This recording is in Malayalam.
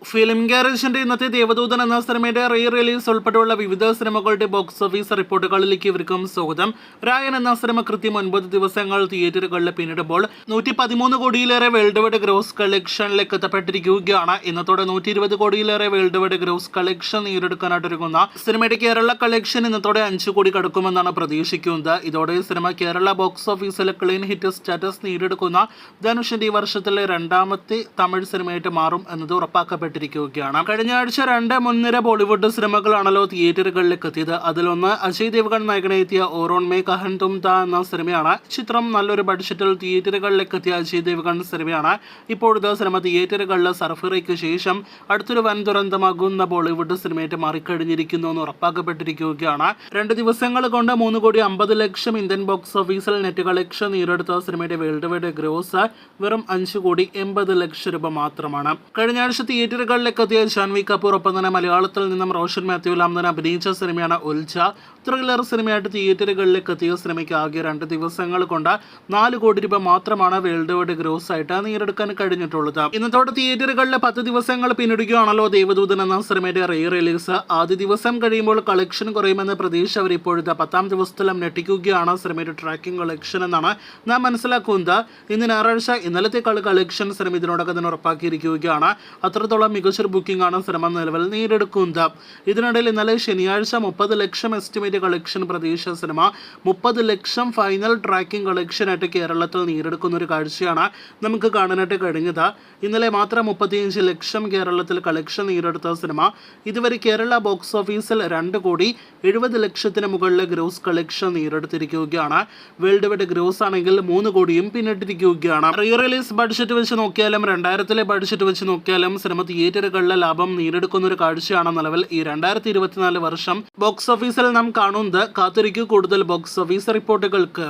ഫിലിം ഗാരേജിന്റെ ഇന്നത്തെ ദേവദൂതൻ എന്ന സിനിമയുടെ റീ റിലീസ് ഉൾപ്പെടെയുള്ള വിവിധ സിനിമകളുടെ ബോക്സ് ഓഫീസ് റിപ്പോർട്ടുകളിലേക്ക് ഇവർക്കും സ്വാഗതം. രായൻ എന്ന സിനിമ കൃത്യം 9 ദിവസങ്ങൾ തിയേറ്ററുകളിൽ പിന്നിടുമ്പോൾ 113 കോടിയിലേറെ വേൾഡ് വൈഡ് ഗ്രോസ് കളക്ഷനിലേക്ക് എത്തപ്പെട്ടിരിക്കുകയാണ്. ഇന്നത്തോടെ 120 കോടിയിലേറെ വേൾഡ് വൈഡ് ഗ്രോസ് കളക്ഷൻ നേടിയെടുക്കാനായിട്ടൊരുങ്ങുന്ന സിനിമയുടെ കേരള കളക്ഷൻ ഇന്നത്തോടെ 5 കോടി കടക്കുമെന്നാണ് പ്രതീക്ഷിക്കുന്നത്. ഇതോടെ സിനിമ കേരള ബോക്സ് ഓഫീസിൽ ക്ലീൻ ഹിറ്റ് സ്റ്റാറ്റസ് നേടിയെടുക്കുന്ന ധനുഷിന്റെ ഈ വർഷത്തിലെ രണ്ടാമത്തെ തമിഴ് സിനിമയായിട്ട് മാറും എന്നത് ഉറപ്പാക്കപ്പെട്ടു. കഴിഞ്ഞ ആഴ്ച 2 മുൻനിര ബോളിവുഡ് സിനിമകളാണല്ലോ തിയേറ്ററുകളിലേക്ക് എത്തിയത്. അതിലൊന്ന് അജയ് ദേവ്ഗൺ നായകനെത്തിയ ഓറോൺ മേ കഹൻ തും താ എന്ന സിനിമയാണ്. ചിത്രം നല്ലൊരു ബഡ്ജറ്റിൽ തിയേറ്ററുകളിലേക്ക് എത്തിയ അജയ് ദേവ്ഗൺ സിനിമയാണ്. ഇപ്പോഴത്തെ സിനിമ തിയേറ്ററുകളിലെ സർഫറയ്ക്ക് ശേഷം അടുത്തൊരു വൻ ദുരന്തമാകുന്ന ബോളിവുഡ് സിനിമയായിട്ട് മാറിക്കഴിഞ്ഞിരിക്കുന്നു എന്ന് ഉറപ്പാക്കപ്പെട്ടിരിക്കുകയാണ്. 2 ദിവസങ്ങൾ കൊണ്ട് 3 കോടി 50 ലക്ഷം ഇന്ത്യൻ ബോക്സ് ഓഫീസിൽ നെറ്റ് കളക്ഷൻ നേടിയെടുത്ത സിനിമയുടെ വേൾഡ് വൈഡ് ഗ്രോസ് വെറും 5 കോടി 80 ലക്ഷം രൂപ മാത്രമാണ്. കഴിഞ്ഞ ആഴ്ച തിയേറ്ററുകളിലേക്ക് എത്തിയ ജാൻവി കപൂർ, ഒപ്പം തന്നെ മലയാളത്തിൽ നിന്നും റോഷൻ മാത്യു ലാംദൻ അഭിനയിച്ച സിനിമയാണ് ഉൽജ. ത്രില്ലർ സിനിമയായിട്ട് തിയേറ്ററുകളിലേക്ക് എത്തിയ സിനിമയ്ക്ക് ആകെ 2 ദിവസങ്ങൾ കൊണ്ട് 4 കോടി രൂപ മാത്രമാണ് വേൾഡ് വൈഡ് ഗ്രോസ് ആയിട്ട് നേടിയെടുക്കാൻ കഴിഞ്ഞിട്ടുള്ളത്. ഇന്നത്തോടെ തിയേറ്ററുകളിലെ 10 ദിവസങ്ങൾ പിന്നിടുകയാണല്ലോ ദേവദൂതൻ എന്ന സിനിമയുടെ റീ റിലീസ്. ആദ്യ ദിവസം കഴിയുമ്പോൾ കളക്ഷൻ കുറയുമെന്ന പ്രതീക്ഷ അവർ ഇപ്പോഴത്തെ 10ാം ദിവസത്തിലും ഞെട്ടിക്കുകയാണ് സിനിമയുടെ ട്രാക്കിംഗ് കളക്ഷൻ എന്നാണ് നാം മനസ്സിലാക്കുന്നത്. ഇന്ന് ഞായറാഴ്ച ഇന്നലത്തെക്കാൾ കളക്ഷൻ സിനിമ ഇതിനോടൊക്കെ തന്നെ ഉറപ്പാക്കിയിരിക്കുകയാണ്. അത്രത്തോളം മികച്ചൊരു ബുക്കിംഗ് ആണ് സിനിമ നിലവിൽ നേടിയെടുക്കുന്നത്. ഇതിനിടയിൽ ഇന്നലെ ശനിയാഴ്ച 30 ലക്ഷം എസ്റ്റിമേറ്റ് കളക്ഷൻ പ്രതീക്ഷ സിനിമ 30 ലക്ഷം ഫൈനൽ ട്രാക്കിംഗ് കളക്ഷനായിട്ട് കേരളത്തിൽ നേടിയെടുക്കുന്ന ഒരു കാഴ്ചയാണ് നമുക്ക് കാണാനായിട്ട് കഴിഞ്ഞത്. ഇന്നലെ മാത്രം 35 ലക്ഷം കേരളത്തിൽ കളക്ഷൻ നേടിയെടുത്ത സിനിമ ഇതുവരെ കേരള ബോക്സ് ഓഫീസിൽ 2 കോടി 70 ലക്ഷത്തിന് മുകളിൽ ഗ്രോസ് കളക്ഷൻ നേടിയെടുത്തിരിക്കുകയാണ്. വേൾഡ് വൈഡ് ഗ്രോസ് ആണെങ്കിൽ 3 കോടിയും പിന്നിട്ടിരിക്കുകയാണ്. റീ റിലീസ് ബഡ്ജറ്റ് വെച്ച് നോക്കിയാലും 2000 ബഡ്ജറ്റ് വെച്ച് നോക്കിയാലും സിനിമ തിയേറ്ററുകളിലെ ലാഭം നേടിയെടുക്കുന്ന ഒരു കാഴ്ചയാണ് നിലവിൽ ഈ 2024 വർഷം ബോക്സ് ഓഫീസിൽ നാം കാണുന്നത്. കാത്തിരിക്കൂ കൂടുതൽ ബോക്സ് ഓഫീസ് റിപ്പോർട്ടുകൾക്ക്.